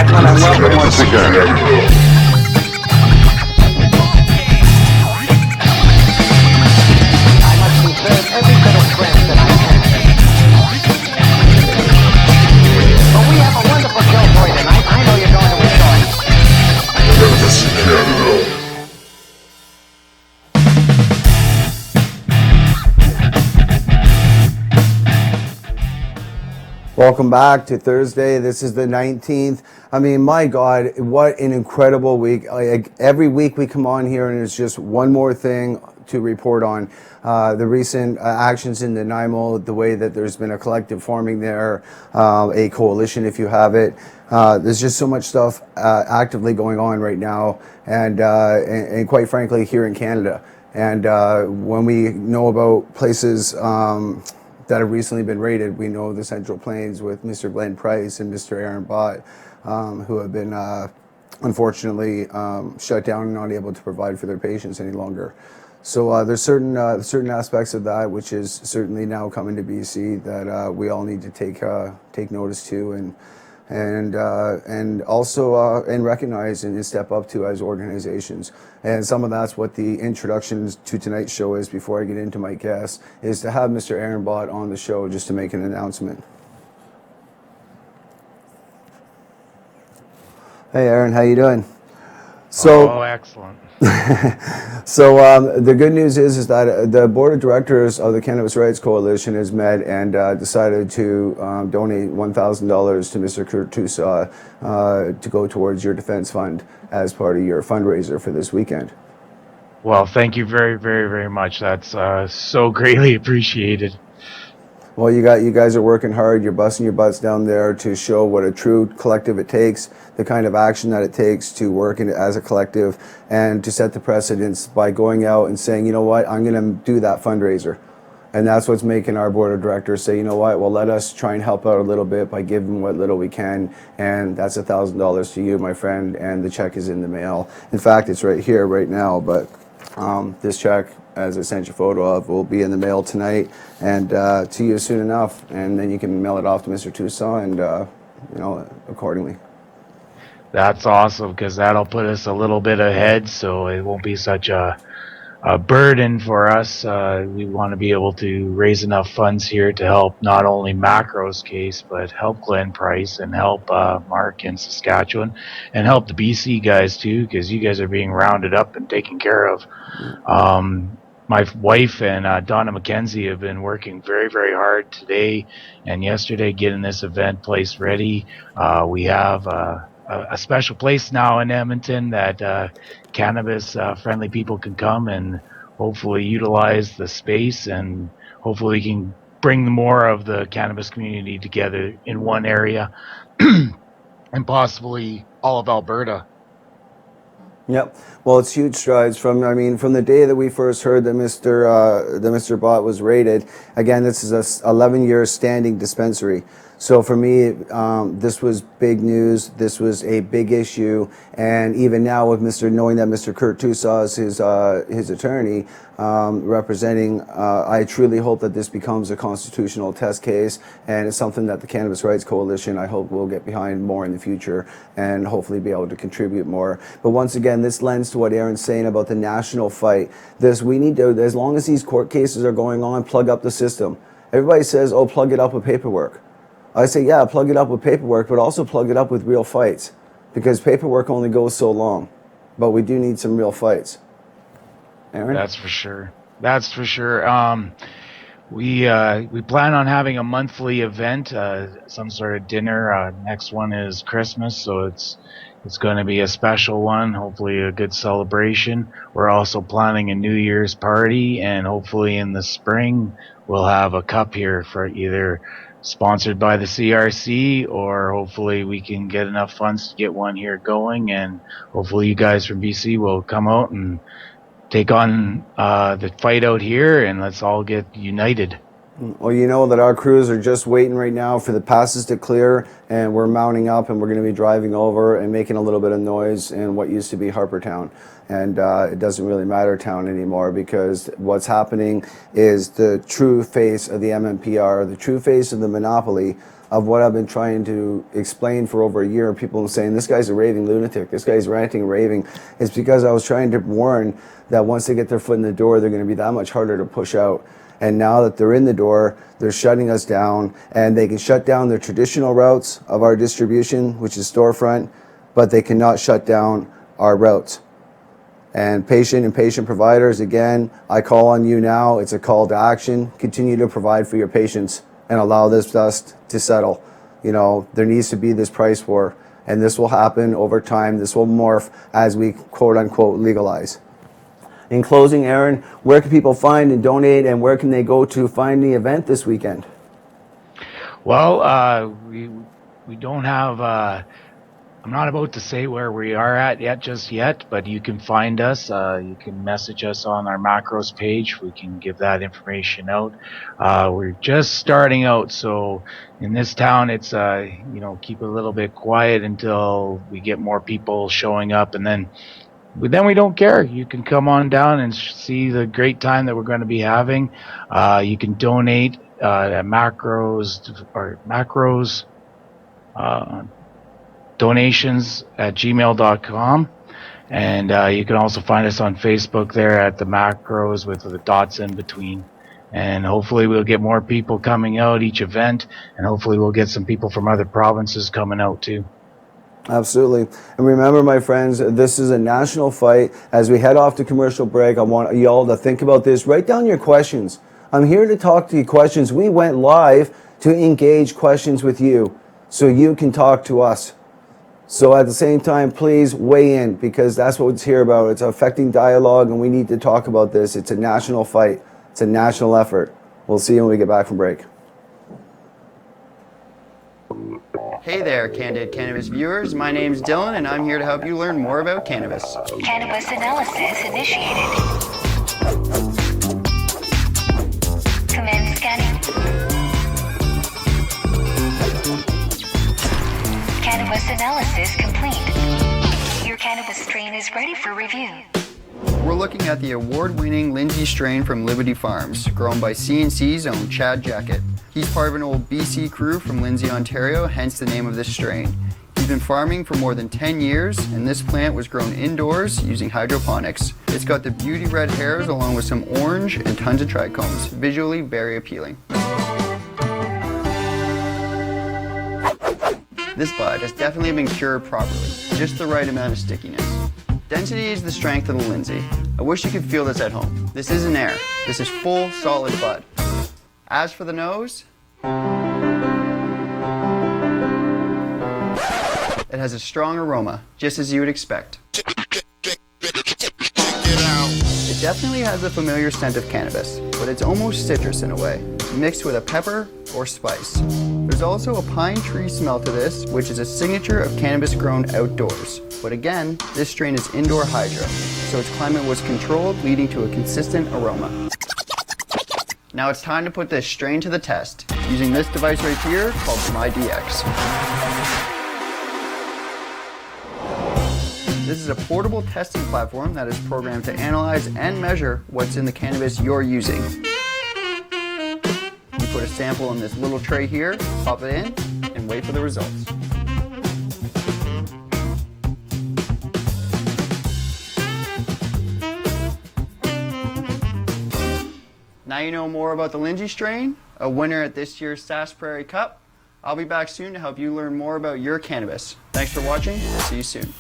gentlemen, and welcome once again. Welcome back to Thursday. This is the 19th. I mean, my God, what an incredible week. Like, every week we come on here and it's just one more thing to report on. The recent actions in Nanaimo, the way that there's been a collective forming there, a coalition if you have it. There's just so much stuff actively going on right now, and quite frankly here in Canada. And when we know about places that have recently been raided, we know the Central Plains with Mr. Glenn Price and Mr. Aaron Bott, who have been unfortunately shut down and not able to provide for their patients any longer. So there's certain aspects of that which is certainly now coming to BC that we all need to take notice to and also recognize and step up to as organizations. And some of that's what the introduction to tonight's show is. Before I get into my guests, is to have Mr. Aaron Bott on the show just to make an announcement. Hey Aaron, how you doing? Oh, excellent. So the good news is that the board of directors of the Cannabis Rights Coalition has met and decided to donate $1,000 to Mr. Kurt Tusa to go towards your defense fund as part of your fundraiser for this weekend. Well, thank you very, very, very much. That's so greatly appreciated. Well, you guys are working hard. You're busting your butts down there to show what a true collective it takes, the kind of action that it takes to work as a collective and to set the precedence by going out and saying, you know what, I'm going to do that fundraiser. And that's what's making our board of directors say, you know what, well, let us try and help out a little bit by giving what little we can. And that's $1,000 to you, my friend. And the check is in the mail. In fact, it's right here right now. But this check, as I sent you a photo of, will be in the mail tonight and to you soon enough. And then you can mail it off to Mr. Tusa and, accordingly. That's awesome, because that'll put us a little bit ahead, so it won't be such a burden for us. We want to be able to raise enough funds here to help not only Macro's case, but help Glenn Price and help Mark in Saskatchewan and help the BC guys too, because you guys are being rounded up and taken care of. My wife and Donna McKenzie have been working very, very hard today and yesterday getting this event place ready. We have a special place now in Edmonton that cannabis friendly people can come and hopefully utilize the space, and hopefully we can bring more of the cannabis community together in one area and possibly all of Alberta. Yep. Well, it's huge strides from the day that we first heard that Mr. Bott was raided. Again, this is a 11-year standing dispensary. So for me, this was big news. This was a big issue, and even now with knowing that Mr. Kurt Tusa is his attorney representing, I truly hope that this becomes a constitutional test case, and it's something that the Cannabis Rights Coalition, I hope, will get behind more in the future, and hopefully be able to contribute more. But once again, this lends to what Aaron's saying about the national fight. We need to, as long as these court cases are going on, plug up the system. Everybody says, oh, plug it up with paperwork. I say, yeah, plug it up with paperwork, but also plug it up with real fights, because paperwork only goes so long. But we do need some real fights. Aaron? That's for sure. That's for sure. We plan on having a monthly event, some sort of dinner. Next one is Christmas, so it's going to be a special one, hopefully a good celebration. We're also planning a New Year's party, and hopefully in the spring we'll have a cup here for either sponsored by the CRC, or hopefully we can get enough funds to get one here going, and hopefully you guys from BC will come out and take on the fight out here, and let's all get united. Well, you know that our crews are just waiting right now for the passes to clear, and we're mounting up, and we're going to be driving over and making a little bit of noise in what used to be Harpertown. And it doesn't really matter town anymore, because what's happening is the true face of the MMPR, the true face of the monopoly of what I've been trying to explain for over a year. People are saying, this guy's a raving lunatic, this guy's ranting and raving. It's because I was trying to warn that once they get their foot in the door, they're going to be that much harder to push out. And now that they're in the door, they're shutting us down, and they can shut down their traditional routes of our distribution, which is storefront, but they cannot shut down our routes. And patient providers, again, I call on you now. It's a call to action. Continue to provide for your patients and allow this dust to settle. You know, there needs to be this price war, and this will happen over time. This will morph as we quote unquote legalize. In closing, Aaron, where can people find and donate, and where can they go to find the event this weekend? Well, we don't have. I'm not about to say where we are at just yet, but you can find us. You can message us on our macros page. We can give that information out. We're just starting out, so in this town, it's keep a little bit quiet until we get more people showing up, and then we don't care. You can come on down and see the great time that we're going to be having. You can donate at macros. Donations@gmail.com, and you can also find us on Facebook there at the macros with the dots in between. And hopefully we'll get more people coming out each event, and hopefully we'll get some people from other provinces coming out too. Absolutely. And remember, my friends, this is a national fight. As we head off to commercial break, I want y'all to think about this. Write down your questions. I'm here to talk to you questions. We went live to engage questions with you so you can talk to us. So at the same time, please weigh in, because that's what it's here about. It's affecting dialogue, and we need to talk about this. It's a national fight. It's a national effort. We'll see you when we get back from break. Hey there, Candid Cannabis viewers. My name's Dylan, and I'm here to help you learn more about cannabis. Cannabis analysis initiated. Commence scanning. Cannabis analysis complete. Your cannabis strain is ready for review. We're looking at the award-winning Lindsay strain from Liberty Farms, grown by CNC's own Chad Jackett. He's part of an old BC crew from Lindsay, Ontario, hence the name of this strain. He's been farming for more than 10 years, and this plant was grown indoors using hydroponics. It's got the beauty red hairs along with some orange and tons of trichomes, visually very appealing. This bud has definitely been cured properly, just the right amount of stickiness. Density is the strength of the Lindsay. I wish you could feel this at home. This isn't air, this is full, solid bud. As for the nose, it has a strong aroma, just as you would expect. It definitely has a familiar scent of cannabis, but it's almost citrus in a way, mixed with a pepper or spice. There's also a pine tree smell to this, which is a signature of cannabis grown outdoors. But again, this strain is indoor hydro, so its climate was controlled, leading to a consistent aroma. Now it's time to put this strain to the test, using this device right here called MyDX. This is a portable testing platform that is programmed to analyze and measure what's in the cannabis you're using. You put a sample in this little tray here, pop it in, and wait for the results. Now you know more about the Lindsay strain, a winner at this year's Sass Prairie Cup. I'll be back soon to help you learn more about your cannabis. Thanks for watching. We'll see you soon.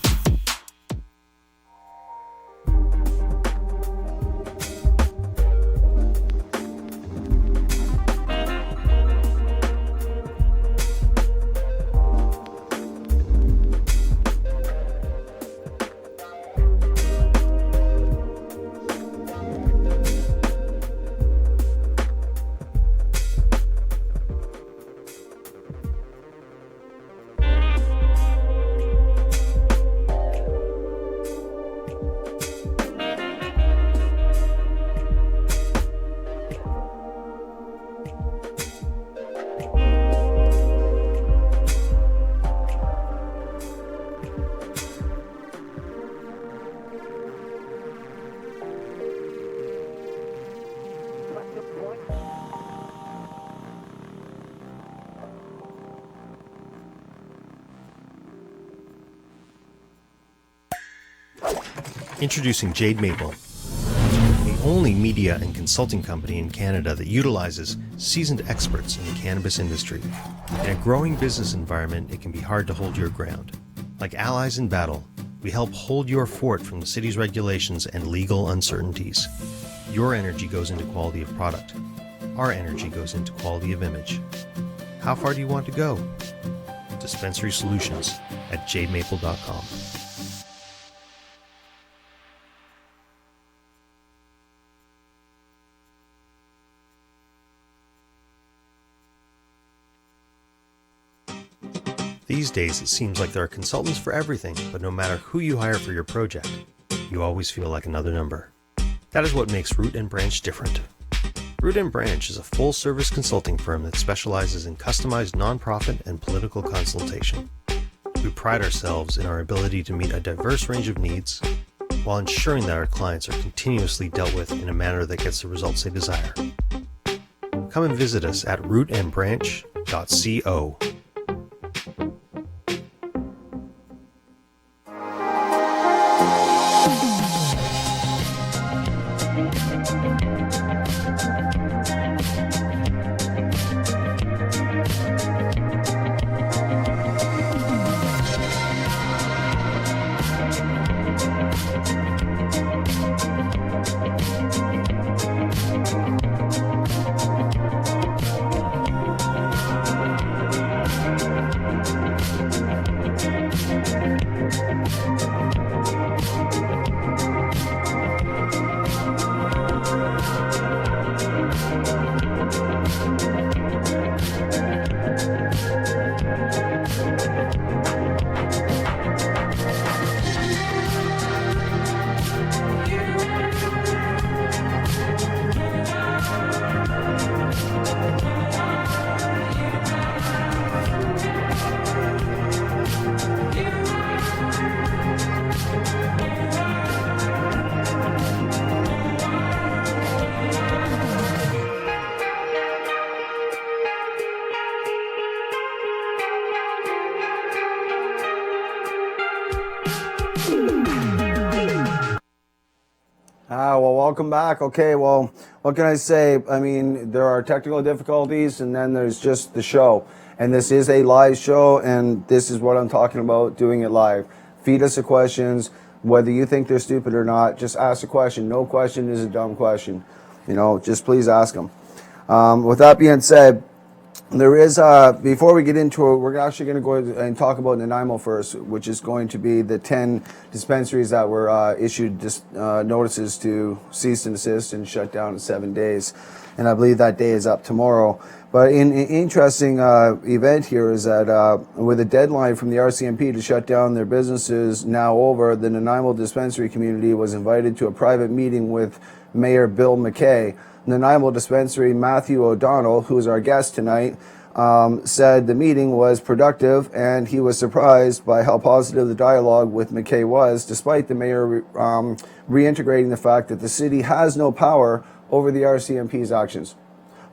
Introducing Jade Maple, the only media and consulting company in Canada that utilizes seasoned experts in the cannabis industry. In a growing business environment, it can be hard to hold your ground. Like allies in battle, we help hold your fort from the city's regulations and legal uncertainties. Your energy goes into quality of product. Our energy goes into quality of image. How far do you want to go? Dispensary Solutions at jademaple.com. These days, it seems like there are consultants for everything, but no matter who you hire for your project, you always feel like another number. That is what makes Root & Branch different. Root & Branch is a full-service consulting firm that specializes in customized nonprofit and political consultation. We pride ourselves in our ability to meet a diverse range of needs while ensuring that our clients are continuously dealt with in a manner that gets the results they desire. Come and visit us at rootandbranch.co. Well, welcome back. Okay, well, what can I say? I mean, there are technical difficulties, and then there's just the show. And this is a live show, and this is what I'm talking about, doing it live. Feed us the questions. Whether you think they're stupid or not, just ask a question. No question is a dumb question. You know, just please ask them. With that being said, there is, before we get into it, we're actually going to go and talk about Nanaimo first, which is going to be the 10 dispensaries that were issued notices to cease and desist and shut down in 7 days. And I believe that day is up tomorrow. But an interesting event here is that with a deadline from the RCMP to shut down their businesses now over, the Nanaimo dispensary community was invited to a private meeting with Mayor Bill McKay. Nanaimo Dispensary Matthew O'Donnell, who is our guest tonight, said the meeting was productive, and he was surprised by how positive the dialogue with McKay was, despite the mayor reintegrating the fact that the city has no power over the RCMP's actions.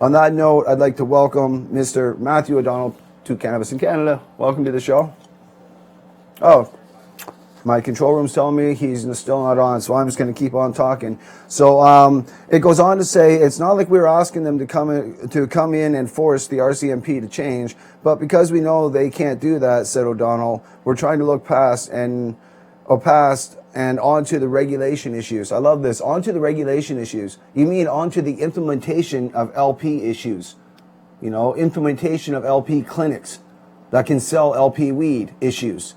On that note, I'd like to welcome Mr. Matthew O'Donnell to Cannabis in Canada. Welcome to the show. Oh, my control room's telling me he's still not on, so I'm just going to keep on talking. So it goes on to say it's not like we were asking them to come in and force the RCMP to change, but because we know they can't do that, said O'Donnell, we're trying to look past and onto the regulation issues. I love this. Onto the regulation issues. You mean onto the implementation of LP issues? You know, implementation of LP clinics that can sell LP weed issues.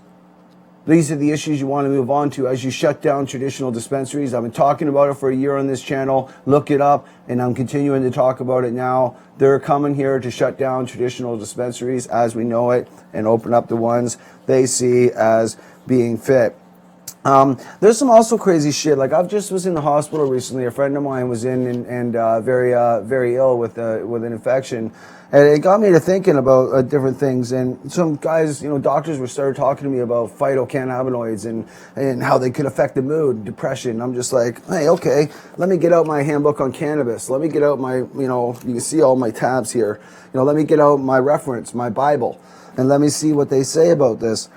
These are the issues you want to move on to as you shut down traditional dispensaries. I've been talking about it for a year on this channel. Look it up, and I'm continuing to talk about it now. They're coming here to shut down traditional dispensaries as we know it and open up the ones they see as being fit. There's some also crazy shit. Like I just was in the hospital recently. A friend of mine was in and very ill with an infection, and it got me to thinking about different things. And some guys, you know, doctors were started talking to me about phytocannabinoids and how they could affect the mood, depression. I'm just like, hey, okay, let me get out my handbook on cannabis. Let me get out my, you know, you can see all my tabs here. You know, let me get out my reference, my Bible, and let me see what they say about this.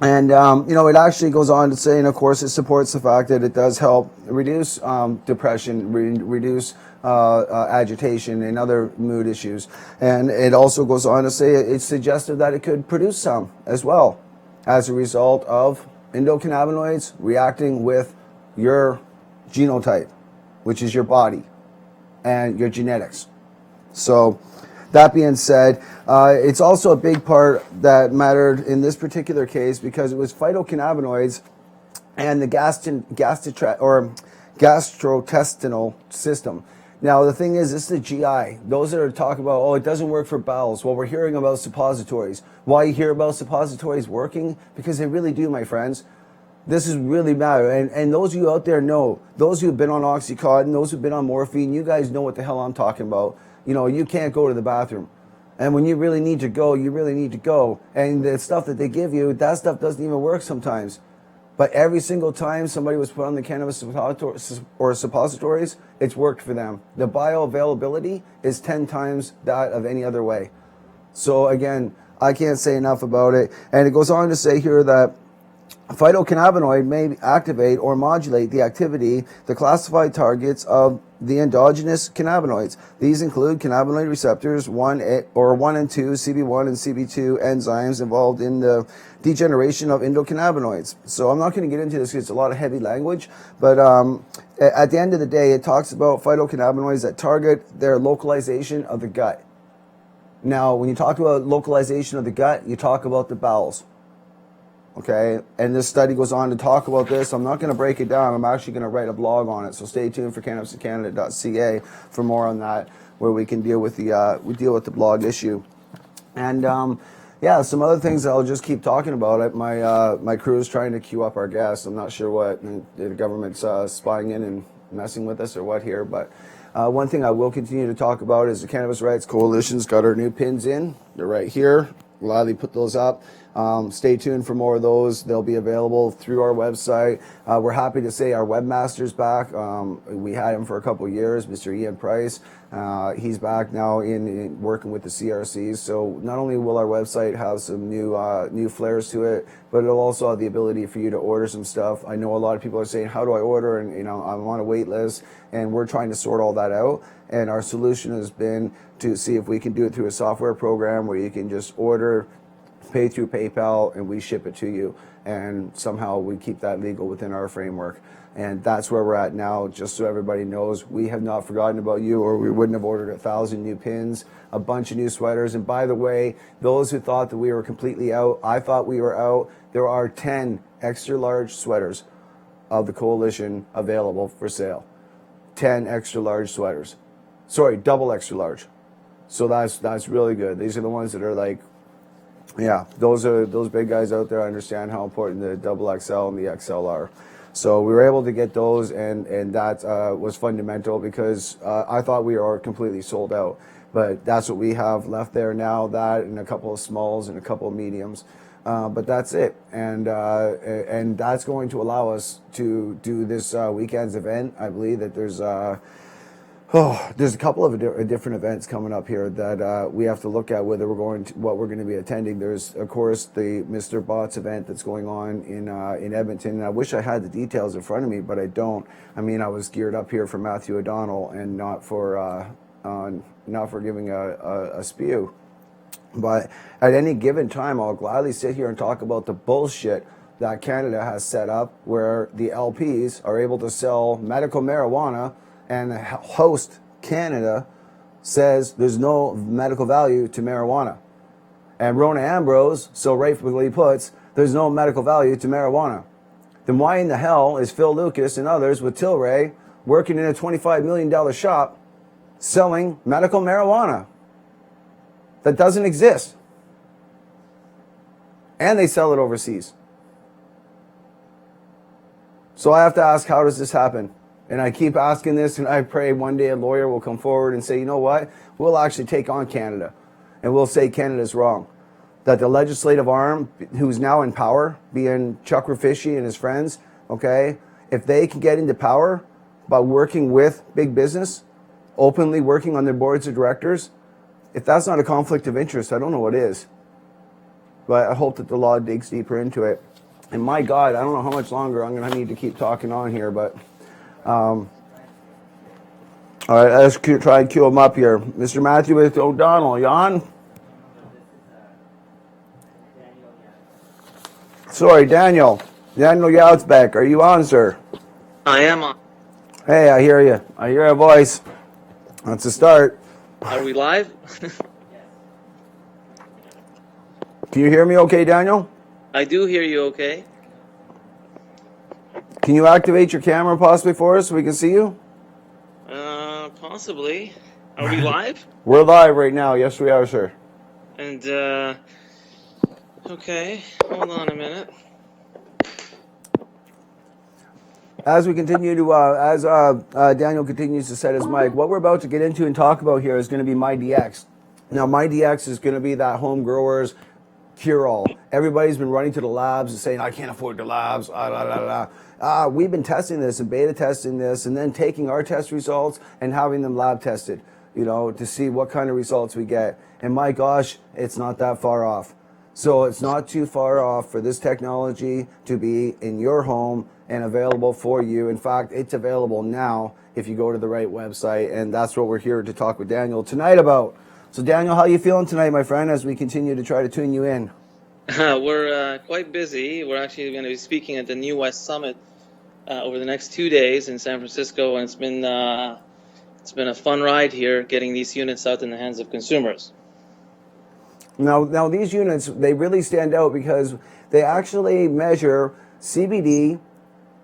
And, it actually goes on to say, and of course, it supports the fact that it does help reduce depression, reduce agitation and other mood issues. And it also goes on to say it's suggested that it could produce some as well as a result of endocannabinoids reacting with your genotype, which is your body and your genetics. So that being said, it's also a big part that mattered in this particular case because it was phytocannabinoids and the gastrointestinal system. Now, the thing is, this is the GI. Those that are talking about, oh, it doesn't work for bowels. Well, we're hearing about suppositories. Why you hear about suppositories working? Because they really do, my friends. This is really matter. And those of you out there know, those who have been on Oxycontin, those who've been on morphine, you guys know what the hell I'm talking about. You can't go to the bathroom. And when you really need to go, you really need to go. And the stuff that they give you, that stuff doesn't even work sometimes. But every single time somebody was put on the cannabis or suppositories, it's worked for them. The bioavailability is 10 times that of any other way. So again, I can't say enough about it. And it goes on to say here that phytocannabinoid may activate or modulate the activity, the classified targets of the endogenous cannabinoids. These include cannabinoid receptors 1 and 2, CB1 and CB2 enzymes involved in the degeneration of endocannabinoids. So I'm not going to get into this because it's a lot of heavy language, but at the end of the day, it talks about phytocannabinoids that target their localization of the gut. Now, when you talk about localization of the gut, you talk about the bowels. Okay, and this study goes on to talk about this. I'm not going to break it down. I'm actually going to write a blog on it. So stay tuned for cannabisincanada.ca for more on that, where we can deal with the blog issue. And some other things that I'll just keep talking about. My crew is trying to queue up our guests. I'm not sure what the government's spying in and messing with us or what here, but one thing I will continue to talk about is the Cannabis Rights Coalition's got our new pins in. They're right here. Gladly put those up. Stay tuned for more of those. They'll be available through our website. We're happy to say our webmaster's back. We had him for a couple of years, Mr. Ian Price. He's back now in working with the CRCs. So not only will our website have some new flares to it, but it'll also have the ability for you to order some stuff. I know a lot of people are saying, how do I order? And I'm on a wait list, and we're trying to sort all that out. And our solution has been to see if we can do it through a software program where you can just order, pay through PayPal, and we ship it to you. And somehow we keep that legal within our framework. And that's where we're at now, just so everybody knows. We have not forgotten about you, or we wouldn't have ordered 1,000 new pins, a bunch of new sweaters. And by the way, those who thought that we were completely out, I thought we were out. There are 10 extra large sweaters of the coalition available for sale. 10 extra large sweaters. Sorry, double extra large. So that's really good. These are the ones that are like, yeah, those big guys out there understand how important the double XL and the XL are. So we were able to get those, and that was fundamental because I thought we were completely sold out. But that's what we have left there now, that and a couple of smalls and a couple of mediums. But that's it. And that's going to allow us to do this weekend's event. I believe that there's a couple of different events coming up here that we have to look at whether what we're going to be attending. There's, of course, the Mr. Bott's event that's going on in Edmonton. And I wish I had the details in front of me, but I don't. I mean, I was geared up here for Matthew O'Donnell and not for giving a spew. But at any given time, I'll gladly sit here and talk about the bullshit that Canada has set up, where the LPs are able to sell medical marijuana, and Host Canada says there's no medical value to marijuana. And Rona Ambrose so rightfully puts, there's no medical value to marijuana. Then why in the hell is Phil Lucas and others with Tilray working in a $25 million shop selling medical marijuana that doesn't exist? And they sell it overseas. So I have to ask, how does this happen? And I keep asking this, and I pray one day a lawyer will come forward and say, you know what? We'll actually take on Canada, and we'll say Canada's wrong. That the legislative arm, who's now in power, being Chuck Raffishi and his friends, okay, if they can get into power by working with big business, openly working on their boards of directors, if that's not a conflict of interest, I don't know what is. But I hope that the law digs deeper into it. And my God, I don't know how much longer I'm going to need to keep talking on here, but all right, let's try and cue him up here. Mr. Matthew with O'Donnell, you on? Sorry, Daniel. Daniel Yazbeck, are you on, sir? I am on. Hey, I hear you. I hear a voice. That's a start. Are we live? Can you hear me okay, Daniel? I do hear you okay. Can you activate your camera possibly for us so we can see you? Possibly. Are we live? We're live right now. Yes, we are, sir. And, okay. Hold on a minute. As we continue to, Daniel continues to set his mic, what we're about to get into and talk about here is going to be MyDX. Now, MyDX is going to be that home growers cure-all. Everybody's been running to the labs and saying, I can't afford the labs, we've been testing this and beta testing this and then taking our test results and having them lab tested, to see what kind of results we get. And my gosh, it's not that far off. So it's not too far off for this technology to be in your home and available for you. In fact, it's available now if you go to the right website, and that's what we're here to talk with Daniel tonight about. So Daniel, how are you feeling tonight, my friend, as we continue to try to tune you in? We're quite busy. We're actually going to be speaking at the New West Summit over the next 2 days in San Francisco, and it's been a fun ride here getting these units out in the hands of consumers. Now these units, they really stand out because they actually measure CBD,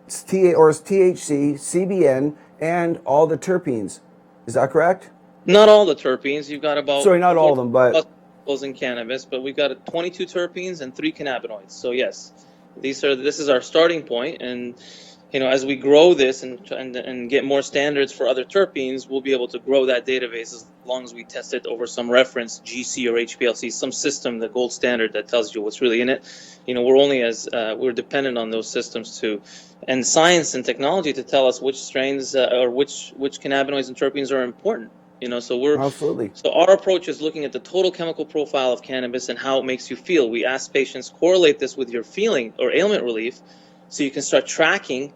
THC, CBN, and all the terpenes. Is that correct? Not all the terpenes. You've got about... Sorry, not all of them, but... in cannabis, but we've got 22 terpenes and 3 cannabinoids. So yes, this is our starting point, and as we grow this and get more standards for other terpenes, we'll be able to grow that database as long as we test it over some reference GC or HPLC, some system, the gold standard that tells you what's really in it. We're only we're dependent on those systems and science and technology to tell us which strains or which cannabinoids and terpenes are important. Absolutely. So our approach is looking at the total chemical profile of cannabis and how it makes you feel. We ask patients correlate this with your feeling or ailment relief, so you can start tracking,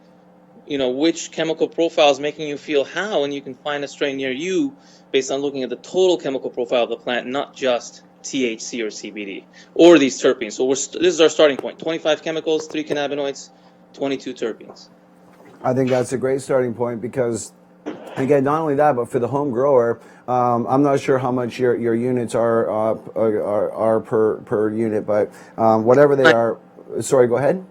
which chemical profile is making you feel how, and you can find a strain near you based on looking at the total chemical profile of the plant, not just THC or CBD or these terpenes. So this is our starting point: 25 chemicals, 3 cannabinoids, 22 terpenes. I think that's a great starting point because, again, not only that, but for the home grower, I'm not sure how much your units are per unit, but whatever they are. Sorry, go ahead.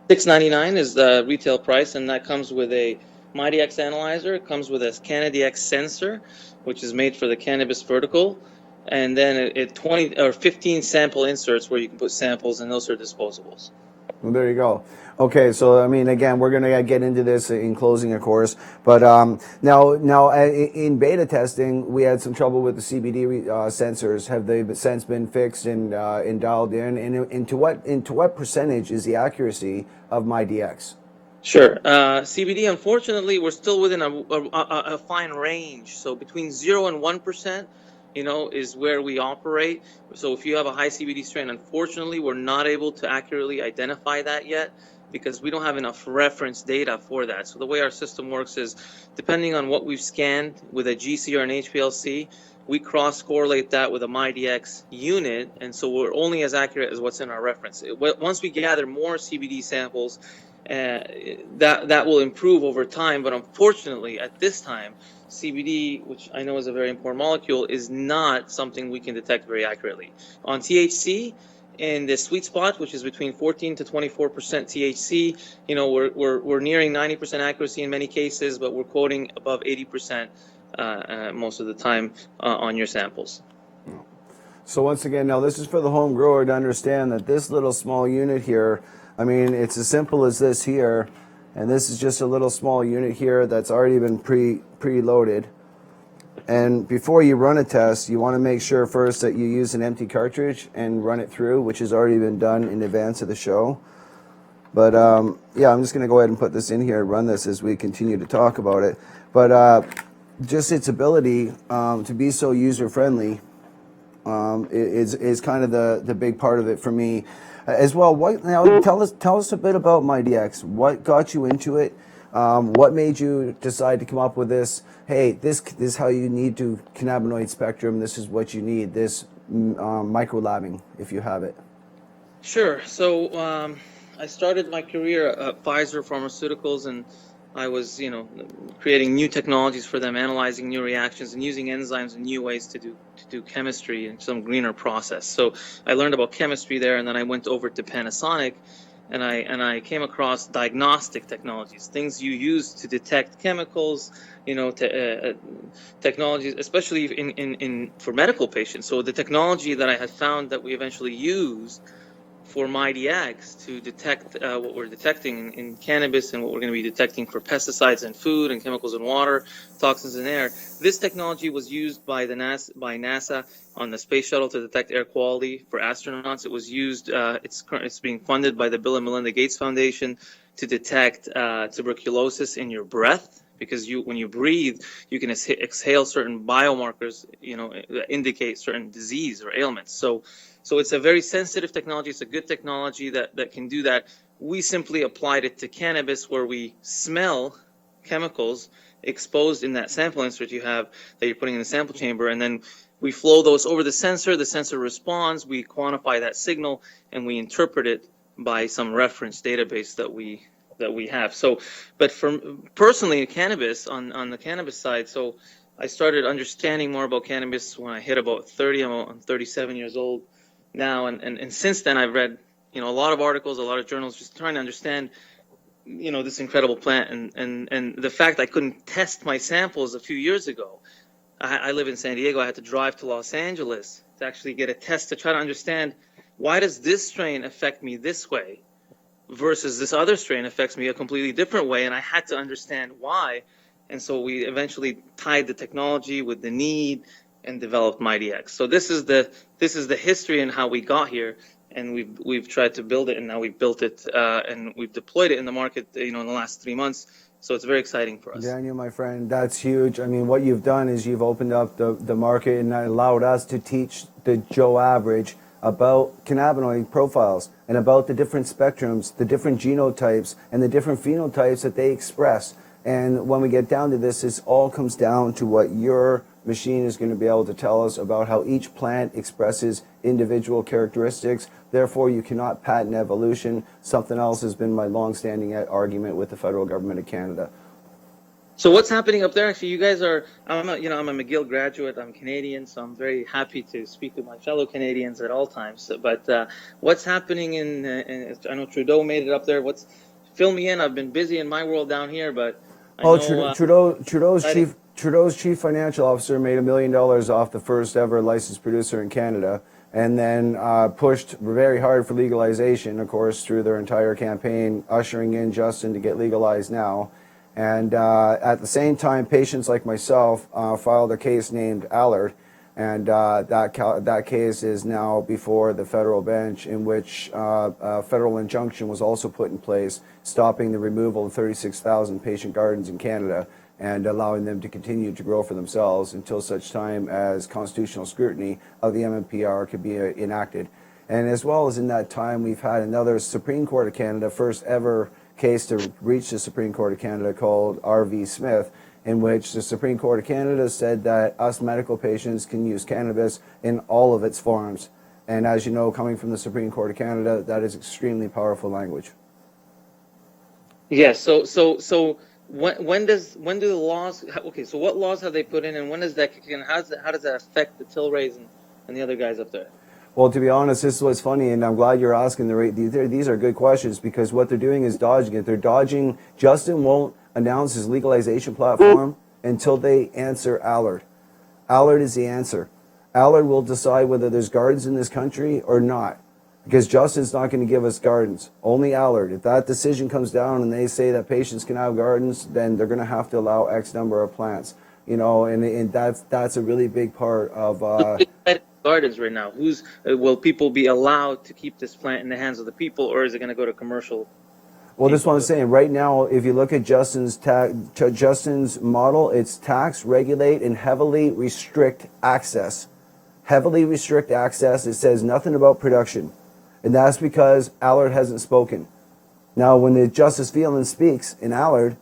$6.99 is the retail price, and that comes with a MyDX analyzer. It comes with a Canada sensor, which is made for the cannabis vertical, and then 20 or 15 sample inserts where you can put samples, and those are disposables. Well, there you go. Okay, so again, we're going to get into this in closing, of course. But now, in beta testing, we had some trouble with the CBD sensors. Have they since been fixed and dialed in? And into what percentage is the accuracy of MyDX? Sure. CBD, unfortunately, we're still within a fine range. So between 0 and 1%. Is where we operate. So if you have a high CBD strain, unfortunately, we're not able to accurately identify that yet because we don't have enough reference data for that. So the way our system works is, depending on what we've scanned with a GC or an HPLC, we cross-correlate that with a MyDX unit, and so we're only as accurate as what's in our reference. Once we gather more CBD samples, that will improve over time, but unfortunately, at this time, CBD, which I know is a very important molecule, is not something we can detect very accurately. On THC, in the sweet spot, which is between 14 to 24% THC, we're nearing 90% accuracy in many cases, but we're quoting above 80% most of the time on your samples. So once again, now this is for the home grower to understand that this little small unit here, it's as simple as this here. And this is just a little small unit here that's already been preloaded. And before you run a test, you want to make sure first that you use an empty cartridge and run it through, which has already been done in advance of the show. But yeah, I'm just going to go ahead and put this in here and run this as we continue to talk about it. But just its ability to be so user-friendly is kind of the big part of it for me. As well, tell us a bit about MyDX. What got you into it? What made you decide to come up with this? Hey, this is how you need to cannabinoid spectrum. This is what you need. This micro labbing, if you have it. Sure. So I started my career at Pfizer Pharmaceuticals, and I was, creating new technologies for them, analyzing new reactions, and using enzymes in new ways to do chemistry in some greener process. So I learned about chemistry there, and then I went over to Panasonic, and I came across diagnostic technologies, things you use to detect chemicals, technologies, especially for medical patients. So the technology that I had found that we eventually used for MyDX to detect what we're detecting in cannabis and what we're going to be detecting for pesticides in food and chemicals in water, toxins in air. This technology was used by NASA on the space shuttle to detect air quality for astronauts. It was used. It's being funded by the Bill and Melinda Gates Foundation to detect tuberculosis in your breath, because when you breathe, you can exhale certain biomarkers, that indicate certain disease or ailments. So it's a very sensitive technology. It's a good technology that can do that. We simply applied it to cannabis, where we smell chemicals exposed in that sample insert you have that you're putting in the sample chamber, and then we flow those over the sensor. The sensor responds. We quantify that signal, and we interpret it by some reference database that we have. So, but personally, cannabis, on the cannabis side, so I started understanding more about cannabis when I hit about 30. I'm 37 years old now, and since then I've read a lot of articles, a lot of journals, just trying to understand this incredible plant, and the fact I couldn't test my samples a few years ago. I live in San Diego. I had to drive to Los Angeles to actually get a test to try to understand, why does this strain affect me this way versus this other strain affects me a completely different way, and I had to understand why. And so we eventually tied the technology with the need and developed MyDX. So this is the history and how we got here, and we've tried to build it, and now we've built it, and we've deployed it in the market, in the last 3 months. So it's very exciting for us. Daniel, my friend, that's huge. I mean, what you've done is you've opened up the market and allowed us to teach the Joe average about cannabinoid profiles and about the different spectrums, the different genotypes, and the different phenotypes that they express. And when we get down to this, it all comes down to what your machine is going to be able to tell us about how each plant expresses individual characteristics. Therefore, you cannot patent evolution. Something else has been my long-standing argument with the federal government of Canada. So what's happening up there? Actually, you guys are, I'm a McGill graduate. I'm Canadian, so I'm very happy to speak with my fellow Canadians at all times. But what's happening I know Trudeau made it up there. Fill me in. I've been busy in my world down here, but Trudeau's chief financial officer made $1 million off the first ever licensed producer in Canada, and then pushed very hard for legalization, of course, through their entire campaign, ushering in Justin to get legalized now. And at the same time, patients like myself filed a case named Allard, and that case is now before the federal bench, in which a federal injunction was also put in place, stopping the removal of 36,000 patient gardens in Canada and allowing them to continue to grow for themselves until such time as constitutional scrutiny of the MMPR could be enacted. And as well as in that time, we've had another Supreme Court of Canada, first ever case to reach the Supreme Court of Canada, called R.V. Smith, in which the Supreme Court of Canada said that us medical patients can use cannabis in all of its forms. And as you know, coming from the Supreme Court of Canada, that is extremely powerful language. Yes. So when do the laws? Okay. So what laws have they put in, and when does that kick in? How does that affect the Tilrays and the other guys up there? Well, to be honest, this is what's funny, and I'm glad you're asking these are good questions, because what they're doing is dodging it. They're dodging. Justin won't announce his legalization platform until they answer Allard. Allard is the answer. Allard will decide whether there's gardens in this country or not, because Justin's not going to give us gardens. Only Allard. If that decision comes down and they say that patients can have gardens, then they're going to have to allow X number of plants. And that's a really big part of. Gardens right now. Will people be allowed to keep this plant in the hands of the people, or is it going to go to commercial? Well, this is what I'm saying. Right now, if you look at Justin's model, it's tax, regulate, and heavily restrict access. Heavily restrict access. It says nothing about production. And that's because Allard hasn't spoken. Now, when the Justice Phelan speaks in Allard,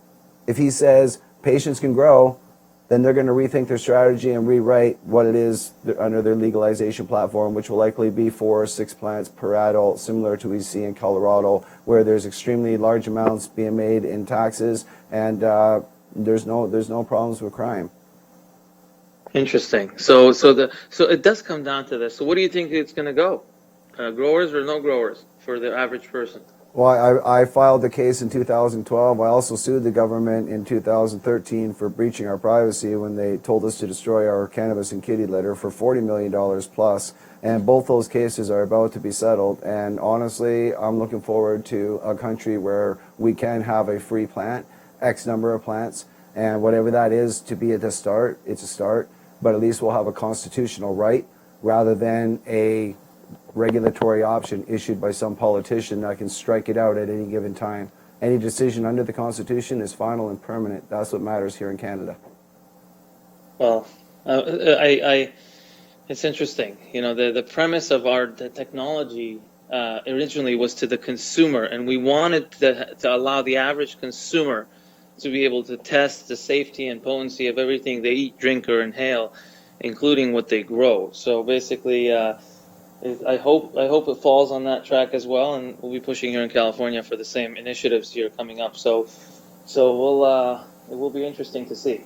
if he says patients can grow, then they're going to rethink their strategy and rewrite what it is under their legalization platform, which will likely be 4 or 6 plants per adult, similar to what we see in Colorado, where there's extremely large amounts being made in taxes, and there's no problems with crime. Interesting. So it does come down to this. So what do you think it's going to go? Growers or no growers for the average person? Well, I filed the case in 2012. I also sued the government in 2013 for breaching our privacy when they told us to destroy our cannabis and kitty litter for $40 million plus. And both those cases are about to be settled. And honestly, I'm looking forward to a country where we can have a free plant, X number of plants, and whatever that is to be at the start, it's a start. But at least we'll have a constitutional right rather than a regulatory option issued by some politician that can strike it out at any given time. Any decision under the Constitution is final and permanent. That's what matters here in Canada. Well, it's interesting. You know, the premise of the technology originally was to the consumer, and we wanted to allow the average consumer to be able to test the safety and potency of everything they eat, drink, or inhale, including what they grow. So basically, I hope it falls on that track as well, and we'll be pushing here in California for the same initiatives here coming up. So it will be interesting to see.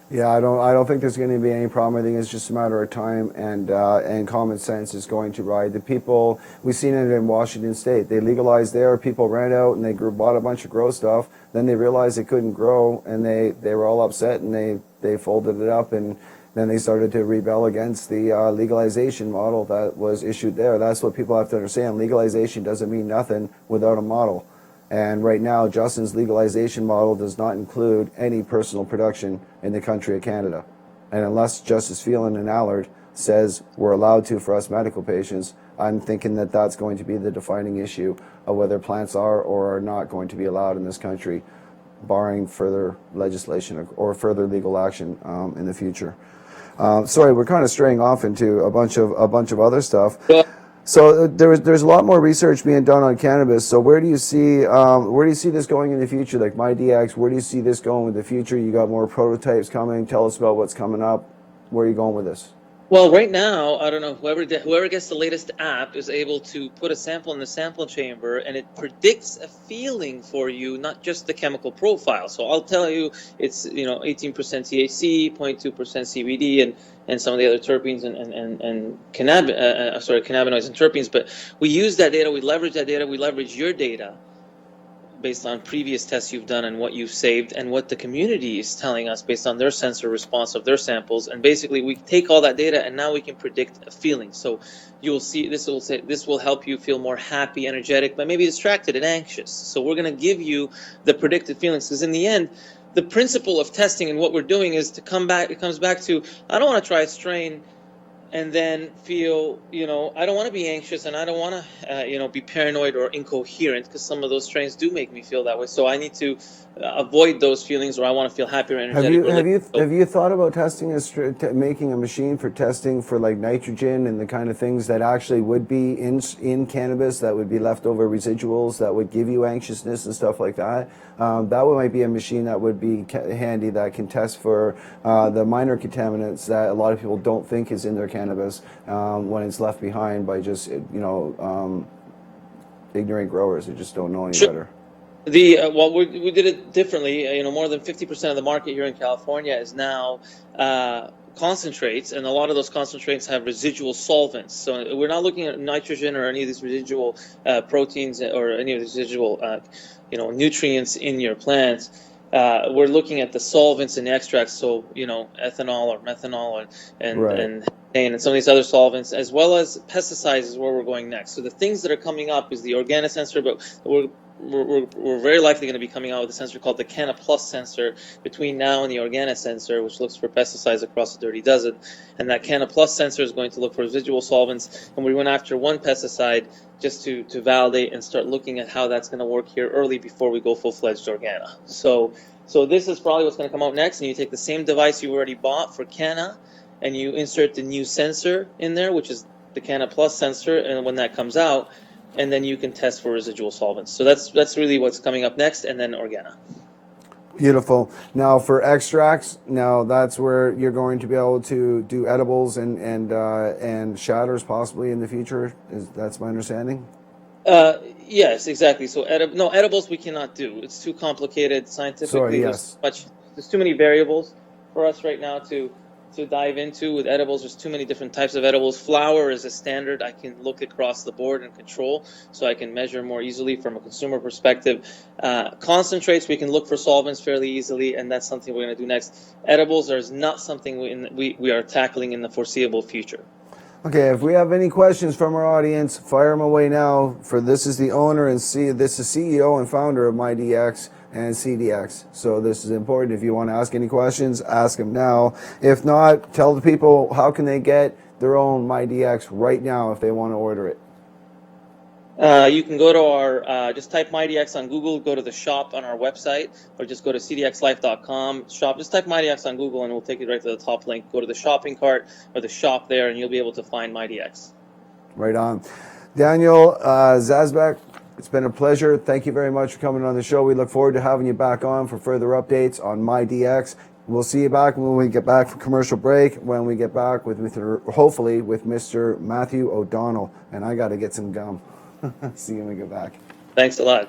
Yeah, I don't think there's going to be any problem. I think it's just a matter of time, and common sense is going to ride. The people, we've seen it in Washington State. They legalized there, people ran out and they bought a bunch of grow stuff. Then they realized they couldn't grow, and they were all upset, and they folded it up, and then they started to rebel against the legalization model that was issued there. That's what people have to understand. Legalization doesn't mean nothing without a model. And right now, Justin's legalization model does not include any personal production in the country of Canada. And unless Justice Phelan and Allard says we're allowed to for us medical patients, I'm thinking that that's going to be the defining issue of whether plants are or are not going to be allowed in this country, barring further legislation or further legal action in the future. Sorry, we're kind of straying off into a bunch of other stuff. So there's a lot more research being done on cannabis. So where do you see this going in the future? Like MyDX, where do you see this going in the future? You got more prototypes coming. Tell us about what's coming up. Where are you going with this? Well, right now, I don't know, whoever gets the latest app is able to put a sample in the sample chamber, and it predicts a feeling for you, not just the chemical profile. So I'll tell you, it's 18% THC, 0.2% CBD, and some of the other terpenes and cannabinoids and terpenes. But we use that data, we leverage that data, we leverage your data based on previous tests you've done and what you've saved and what the community is telling us based on their sensor response of their samples. And basically we take all that data and now we can predict a feeling. So you'll see this will help you feel more happy, energetic, but maybe distracted and anxious. So we're going to give you the predicted feelings, because in the end, the principle of testing and what we're doing is it comes back to, I don't want to try a strain and then feel, I don't want to be anxious, and I don't want to, be paranoid or incoherent, because some of those strains do make me feel that way. So I need to avoid those feelings, or I want to feel happy or energetic. Have you thought about making a machine for testing for like nitrogen and the kind of things that actually would be in cannabis, that would be leftover residuals that would give you anxiousness and stuff like that? That might be a machine that would be handy, that can test for the minor contaminants that a lot of people don't think is in their cannabis when it's left behind by just ignorant growers who just don't know any better. We did it differently. More than 50% of the market here in California is now concentrates, and a lot of those concentrates have residual solvents. So we're not looking at nitrogen or any of these residual proteins or any of the residual nutrients in your plants. We're looking at the solvents in the extracts, so ethanol or methanol and some of these other solvents, as well as pesticides is where we're going next. So the things that are coming up is the organosensor, but we're very likely going to be coming out with a sensor called the Canna Plus sensor between now and the organosensor, which looks for pesticides across the dirty dozen. And that Canna Plus sensor is going to look for residual solvents, and we went after one pesticide just to validate and start looking at how that's going to work here early before we go full-fledged organo. So this is probably what's going to come out next, and you take the same device you already bought for Canna, and you insert the new sensor in there, which is the Canna Plus sensor, and when that comes out, and then you can test for residual solvents. So that's really what's coming up next, and then Organa. Beautiful. Now for extracts, now that's where you're going to be able to do edibles and shatters possibly in the future. That's my understanding? Yes, exactly. So edibles we cannot do. It's too complicated scientifically. Sorry, yes. There's too many variables for us right now to dive into. With edibles, there's too many different types of edibles. Flower is a standard I can look across the board and control, so I can measure more easily from a consumer perspective. Concentrates, we can look for solvents fairly easily, and that's something we're going to do next. Edibles is not something we are tackling in the foreseeable future. Okay, if we have any questions from our audience, fire them away now. This is the owner and this is CEO and founder of MyDX and CDx. So this is important. If you want to ask any questions, ask them now. If not, tell the people how can they get their own MyDX right now if they want to order it. You can go to our, just type MyDX on Google, go to the shop on our website, or just go to cdxlife.com shop. Just type MyDX on Google and we'll take you right to the top link. Go to the shopping cart or the shop there and you'll be able to find MyDX. Right on. Daniel Yazbeck, it's been a pleasure. Thank you very much for coming on the show. We look forward to having you back on for further updates on MyDX. We'll see you back when we get back from commercial break, when we get back hopefully with Mr. Matthew O'Donnell. And I got to get some gum. See you when we get back. Thanks a lot.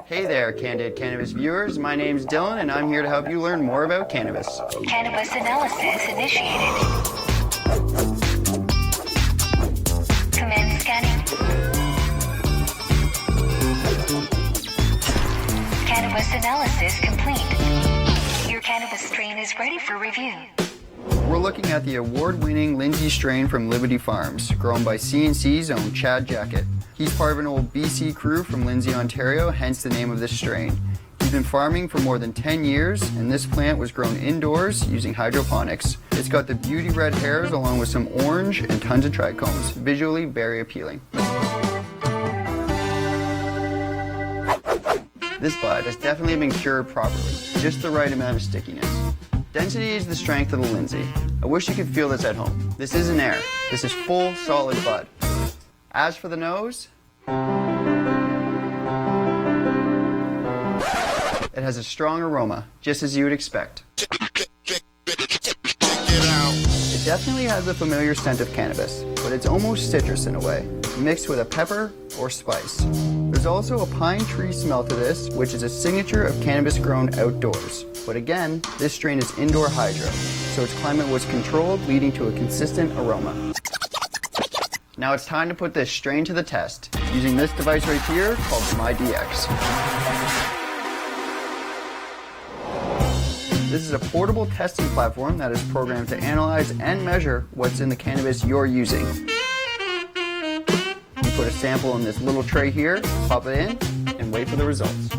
Hey there, Candid Cannabis viewers. My name's Dylan, and I'm here to help you learn more about cannabis. Cannabis analysis initiated. Commence scanning. Cannabis analysis complete. Your cannabis strain is ready for review. We're looking at the award-winning Lindsay strain from Liberty Farms, grown by CNC's own Chad Jackett. He's part of an old BC crew from Lindsay, Ontario, hence the name of this strain. He's been farming for more than 10 years, and this plant was grown indoors using hydroponics. It's got the beauty red hairs along with some orange and tons of trichomes, visually very appealing. This bud has definitely been cured properly, just the right amount of stickiness. Density is the strength of the Lindsay. I wish you could feel this at home. This isn't air. This is full, solid bud. As for the nose, it has a strong aroma, just as you would expect. It definitely has a familiar scent of cannabis, but it's almost citrus in a way, mixed with a pepper or spice. There's also a pine tree smell to this, which is a signature of cannabis grown outdoors. But again, this strain is indoor hydro, so its climate was controlled, leading to a consistent aroma. Now it's time to put this strain to the test, using this device right here called MyDX. This is a portable testing platform that is programmed to analyze and measure what's in the cannabis you're using. You put a sample in this little tray here, pop it in, and wait for the results.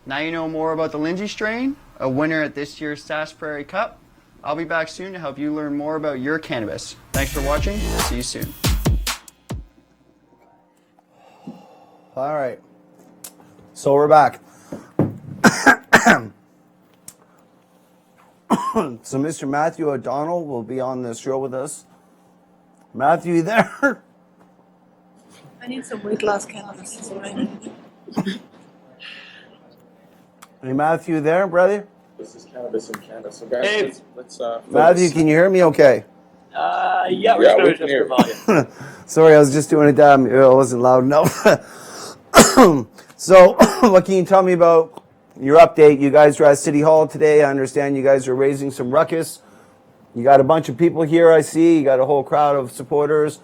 Now you know more about the Lindsay strain, a winner at this year's Sass Prairie Cup. I'll be back soon to help you learn more about your cannabis. Thanks for watching. See you soon. All right. So we're back. So Mr. Matthew O'Donnell will be on the show with us. Matthew, you there? I need some weight loss cannabis. Is what I need. Hey, Matthew, there, brother? This is Cannabis in Canada. So guys, hey. let's Matthew, can you hear me okay? Yeah, we're just going to adjust your volume. Sorry, I was just doing it down. It wasn't loud enough. So, what can you tell me about your update? You guys are at City Hall today. I understand you guys are raising some ruckus. You got a bunch of people here, I see. You got a whole crowd of supporters.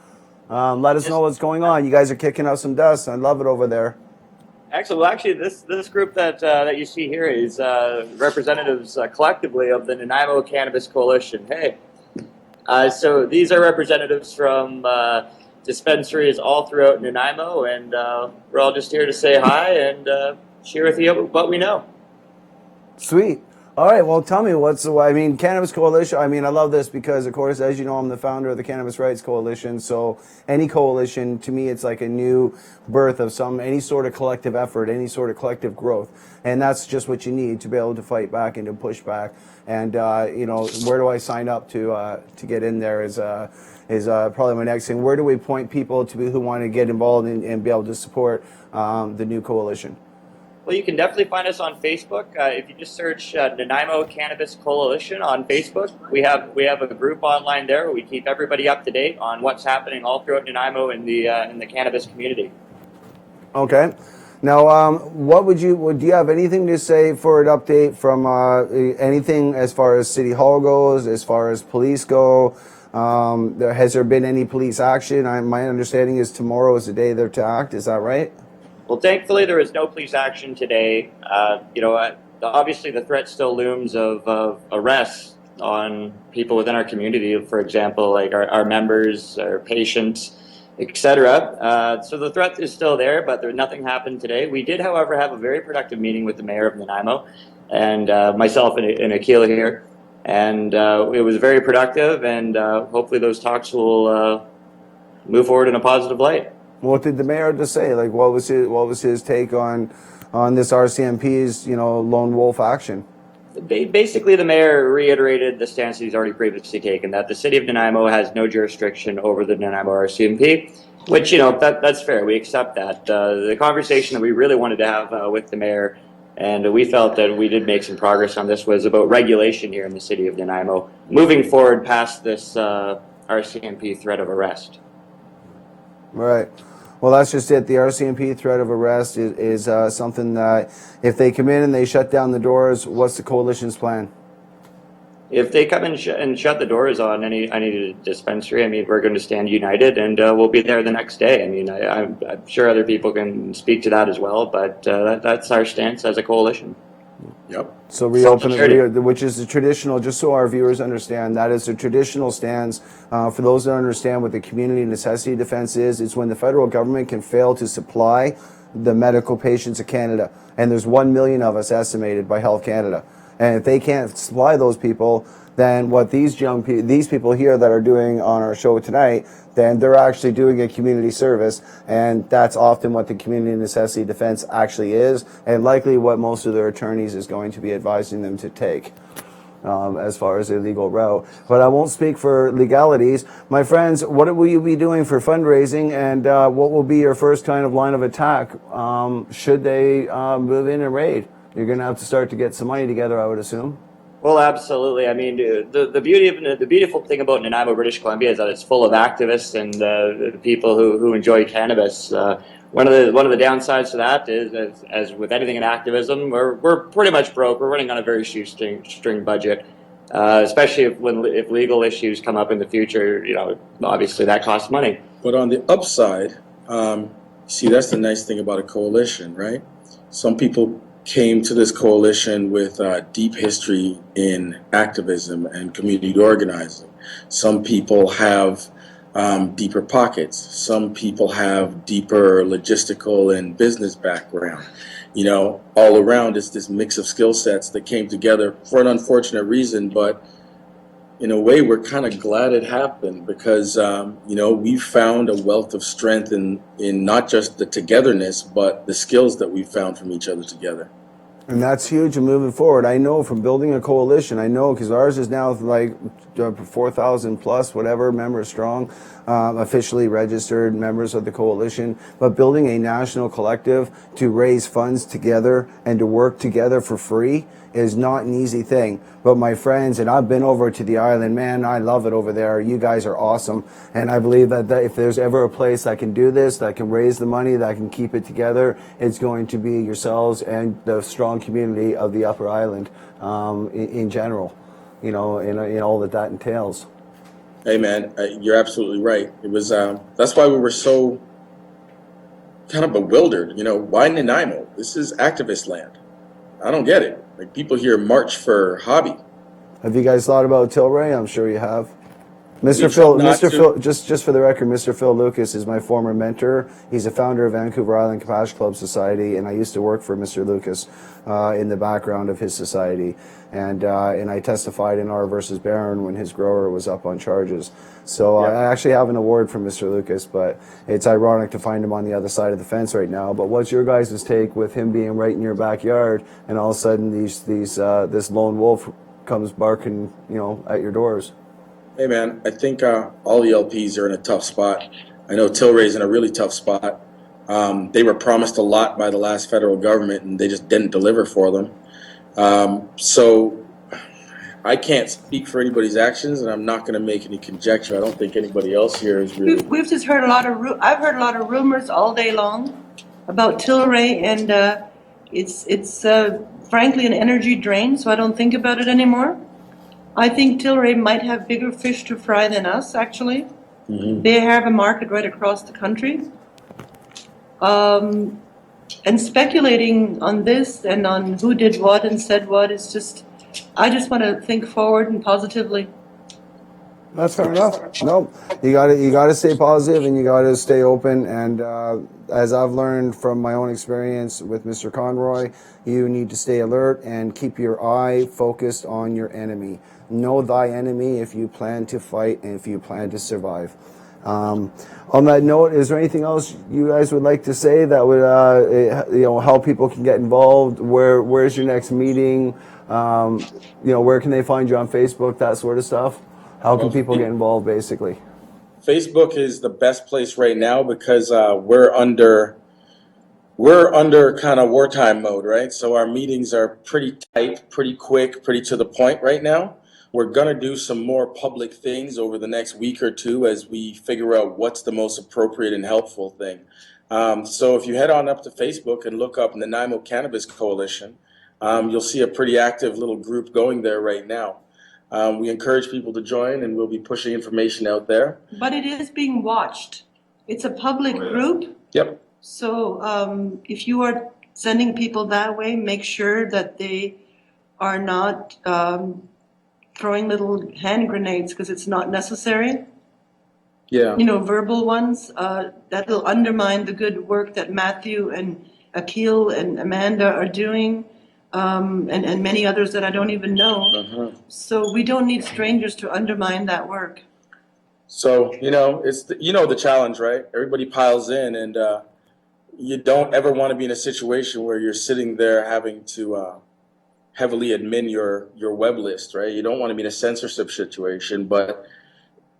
Let us know what's going on. You guys are kicking up some dust. I love it over there. Actually, this group that you see here is representatives collectively of the Nanaimo Cannabis Coalition. Hey, so these are representatives from dispensaries all throughout Nanaimo, and we're all just here to say hi and share with you what we know. Sweet. All right, well, tell me Cannabis Coalition. I mean, I love this because, of course, as you know, I'm the founder of the Cannabis Rights Coalition. So any coalition, to me, it's like a new birth of any sort of collective effort, any sort of collective growth. And that's just what you need to be able to fight back and to push back. And, where do I sign up to get in there is probably my next thing. Where do we point people who want to get involved and be able to support the new coalition? Well, you can definitely find us on Facebook. If you just search Nanaimo Cannabis Coalition on Facebook, we have a group online there where we keep everybody up to date on what's happening all throughout Nanaimo in the cannabis community. Okay. Now, do you have anything to say for an update from anything as far as City Hall goes, as far as police go? Has there been any police action? My understanding is tomorrow is the day they're to act. Is that right? Well, thankfully, there is no police action today. Obviously, the threat still looms of arrests on people within our community, for example, like our members, our patients, etc. So the threat is still there, but nothing happened today. We did, however, have a very productive meeting with the mayor of Nanaimo and myself and Akil here. And it was very productive, and hopefully those talks will move forward in a positive light. What did the mayor have to say? Like, what was his take on this RCMP's lone wolf action? Basically, the mayor reiterated the stance he's already previously taken, that the city of Nanaimo has no jurisdiction over the Nanaimo RCMP, which that's fair. We accept that. The conversation that we really wanted to have with the mayor, and we felt that we did make some progress on this, was about regulation here in the city of Nanaimo, moving forward past this RCMP threat of arrest. Right. Well, that's just it. The RCMP threat of arrest is something that if they come in and they shut down the doors, what's the coalition's plan? If they come and shut the doors on any dispensary, I mean, we're going to stand united, and we'll be there the next day. I mean, I'm sure other people can speak to that as well, but that's our stance as a coalition. Yep. So reopen it, which is the traditional, just so our viewers understand, that is the traditional stance. For those that understand what the community necessity defense is, it's when the federal government can fail to supply the medical patients of Canada. And there's 1 million of us estimated by Health Canada. And if they can't supply those people, then what these people here that are doing on our show tonight, then they're actually doing a community service, and that's often what the community necessity defense actually is, and likely what most of their attorneys is going to be advising them to take as far as a legal route. But I won't speak for legalities. My friends, what will you be doing for fundraising, and what will be your first kind of line of attack should they move in and raid? You're going to have to start to get some money together, I would assume. Well, absolutely. I mean, the beautiful thing about Nanaimo, British Columbia, is that it's full of activists and people who enjoy cannabis. One of the downsides to that is, as with anything in activism, we're pretty much broke. We're running on a very shoestring budget, especially if legal issues come up in the future. Obviously that costs money. But on the upside, see, that's the nice thing about a coalition, right? Some people came to this coalition with deep history in activism and community organizing. Some people have deeper pockets. Some people have deeper logistical and business background. All around it's this mix of skill sets that came together for an unfortunate reason, but in a way we're kind of glad it happened because we found a wealth of strength in not just the togetherness, but the skills that we found from each other together. And that's huge and moving forward. I know from building a coalition, because ours is now like 4,000 plus, whatever, members strong, officially registered members of the coalition. But building a national collective to raise funds together and to work together for free is not an easy thing. But my friends, and I've been over to the island, man, I love it over there. You guys are awesome. And I believe that if there's ever a place that can do this, that can raise the money, that can keep it together, it's going to be yourselves and the strong community of the Upper Island in general, in all that entails. Hey man, you're absolutely right. It was that's why we were so kind of bewildered. Why Nanaimo? This is activist land. I don't get it. Like, people here march for hobby. Have you guys thought about Tilray? I'm sure you have. Mr. Phil, just for the record, Mr. Phil Lucas is my former mentor. He's a founder of Vancouver Island Capash Club Society, and I used to work for Mr. Lucas in the background of his society. And I testified in R versus Barron when his grower was up on charges. So I actually have an award from Mr. Lucas, but it's ironic to find him on the other side of the fence right now. But what's your guys' take with him being right in your backyard, and all of a sudden this lone wolf comes barking, at your doors? Hey man, I think all the LPs are in a tough spot. I know Tilray's in a really tough spot. They were promised a lot by the last federal government, and they just didn't deliver for them. So I can't speak for anybody's actions, and I'm not going to make any conjecture. I don't think anybody else here is really. We've just heard I've heard a lot of rumors all day long about Tilray, and it's frankly an energy drain. So I don't think about it anymore. I think Tilray might have bigger fish to fry than us. Actually, They have a market right across the country. And speculating on this and on who did what and said what is just, I just want to think forward and positively. That's fair enough. No, you gotta stay positive and you gotta stay open. And as I've learned from my own experience with Mr. Conroy, you need to stay alert and keep your eye focused on your enemy. Know thy enemy if you plan to fight and if you plan to survive. On that note, is there anything else you guys would like to say that would, how people can get involved? Where's your next meeting? Where can they find you on Facebook? That sort of stuff. How can people get involved, basically? Facebook is the best place right now because we're under kind of wartime mode, right? So our meetings are pretty tight, pretty quick, pretty to the point right now. We're going to do some more public things over the next week or two as we figure out what's the most appropriate and helpful thing. So if you head on up to Facebook and look up Nanaimo Cannabis Coalition, you'll see a pretty active little group going there right now. We encourage people to join, and we'll be pushing information out there. But it is being watched. It's a public group. Yep. So if you are sending people that way, make sure that they are not throwing little hand grenades, because it's not necessary. Yeah. Verbal ones that'll undermine the good work that Matthew and Akil and Amanda are doing. And many others that I don't even know. So we don't need strangers to undermine that work. So, it's the challenge, right? Everybody piles in, and you don't ever want to be in a situation where you're sitting there having to heavily admin your web list, right? You don't want to be in a censorship situation, but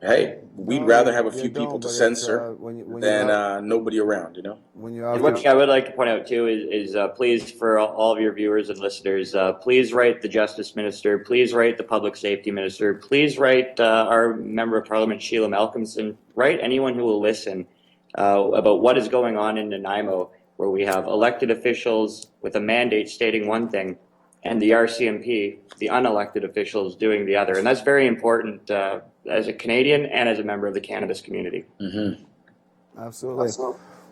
hey, we'd rather have a few people to censor than nobody around, One thing I would like to point out too is please, for all of your viewers and listeners, please write the Justice Minister, please write the Public Safety Minister, please write our Member of Parliament Sheila Malcolmson, write anyone who will listen about what is going on in Nanaimo, where we have elected officials with a mandate stating one thing, and the RCMP, the unelected officials, doing the other. And that's very important as a Canadian and as a member of the cannabis community. Absolutely.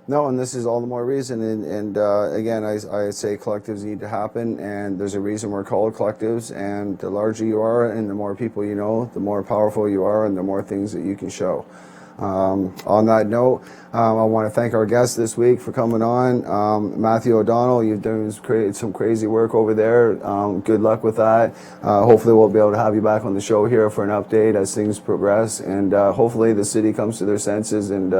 No, and this is all the more reason. And again, I say collectives need to happen, and there's a reason we're called collectives. And the larger you are and the more people you know, the more powerful you are and the more things that you can show. On that note, I want to thank our guests this week for coming on. Matthew O'Donnell, you've done some crazy work over there. Good luck with that. Hopefully we'll be able to have you back on the show here for an update as things progress. And hopefully the city comes to their senses and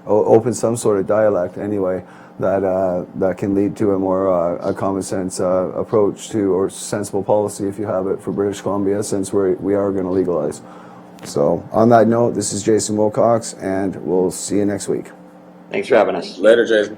opens some sort of dialect anyway that can lead to a more a common sense approach to, or sensible policy if you have it, for British Columbia, since we are going to legalize. So on that note, this is Jason Wilcox, and we'll see you next week. Thanks for having us. Later, Jason.